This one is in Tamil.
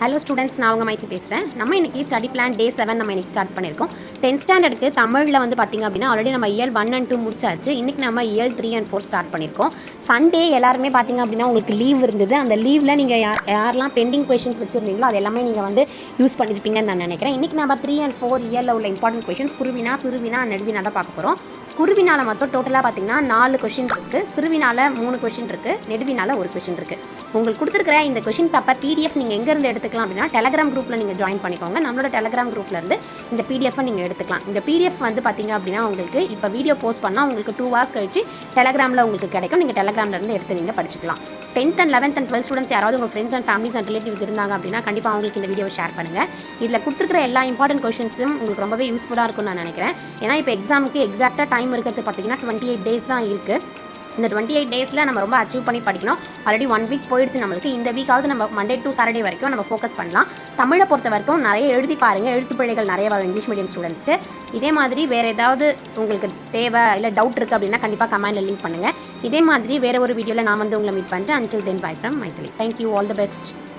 ஹலோ ஸ்டூடெண்ட்ஸ், நான் உங்கள் மைத்தி பேசுகிறேன். நம்ம இன்றைக்கி ஸ்டடி பிளான் day-7 நம்ம இன்றைக்கி ஸ்டார்ட் பண்ணியிருக்கோம். 10th ஸ்டாண்டர்டுக்கு தமிழில் வந்து பார்த்திங்க அப்படின்னா ஆல்ரெடி நம்ம இயல் 1 and 2 முடிச்சாச்சு. இன்றைக்கி நம்ம இயல் 3 and 4 ஸ்டார்ட் பண்ணியிருக்கோம். சண்டே எல்லாருமே பார்த்திங்க அப்படின்னா உங்களுக்கு லீவ் இருந்தது. அந்த லீவில் நீங்கள் யாரெல்லாம் பெண்டிங் கொஷின்ஸ் வச்சுருந்தீங்களோ அது எல்லாமே நீங்கள் வந்து யூஸ் பண்ணியிருப்பீங்கன்னு நான் நினைக்கிறேன். இன்றைக்கி நம்ம 3 and 4 இயரில் உள்ள இம்பார்ட்டன்ட் கொஷின்ஸ் குருவினா, சிறுவினா, நெடுவினா தான் பார்க்க போகிறோம். குருவினால் மட்டும் டோட்டலாக பார்த்திங்கன்னா 4 கொஷின் இருக்குது. சிறுவினால் 3 கொஷின் இருக்குது. நெடுவினால் 1 கொஷின் இருக்குது. உங்களுக்கு கொடுத்துருக்கிற இந்த கொஷின் பேப்பர் PDF நீங்கள் எங்கேருந்து எடுத்துக்கலாம் அப்படின்னா டெலகிராம் குரூப்பில் நீங்கள் ஜாயின் பண்ணிக்கோங்க. நம்மளோட டெலகிராம் குரூப்லேருந்து இந்த PDF-ஐ நீங்கள் எடுத்துக்கலாம். இந்த PDF வந்து பார்த்திங்க அப்படின்னா உங்களுக்கு இப்போ வீடியோ போஸ்ட் பண்ணால் உங்களுக்கு 2 hours கழிச்சு டெலகிராமில் உங்களுக்கு கிடைக்கும். நீங்கள் டெலகிராம்லேருந்து எடுத்து நீங்கள் படிச்சுக்கலாம். 10th and 11th and 12th students யாராவது உங்கள் friends and families and relatives இருந்தாங்க அப்படின்னா கண்டிப்பாக அவங்களுக்கு இந்த வீடியோவை ஷேர் பண்ணுங்கள். இதில் கொடுத்துருக்கிற எல்லா இம்பார்ட்டன்ட் கொஷின்ஸும் உங்களுக்கு ரொம்பவே யூஸ்ஃபுல்லாக இருக்கும்னு நான் நினைக்கிறேன். ஏன்னா இப்போ எக்ஸாமுக்கு எக்ஸாக்டாக டைம் இருக்கிறது பார்த்திங்கன்னா 28 days தான் இருக்குது. இந்த 28 daysல நம்ம ரொம்ப அச்சீவ் பண்ணி படிக்கணும். ஆல்ரெடி 1 week போயிடுச்சு நம்மளுக்கு. இந்த வீக்காவது நம்ம மண்டே டு சாட்டர்டே வரைக்கும் நம்ம ஃபோக்கஸ் பண்ணலாம். தமிழை பொறுத்த வரைக்கும் நிறைய எழுதி பாருங்கள். எழுத்து பிழைகள் நிறைய வரும் இங்கிலீஷ் மீடியம் ஸ்டூடெண்ட்ஸ்க்கு. இதே மாதிரி வேறு ஏதாவது உங்களுக்கு தேவை இல்லை டவுட் இருக்குது அப்படின்னா கண்டிப்பாக கமெண்டில் லிங்க் பண்ணுங்கள். இதே மாதிரி வேறு ஒரு வீடியோவில் நான் வந்து உங்களை மீட் பண்ணுறேன். until then bye from Mythri. Thank you, all the best.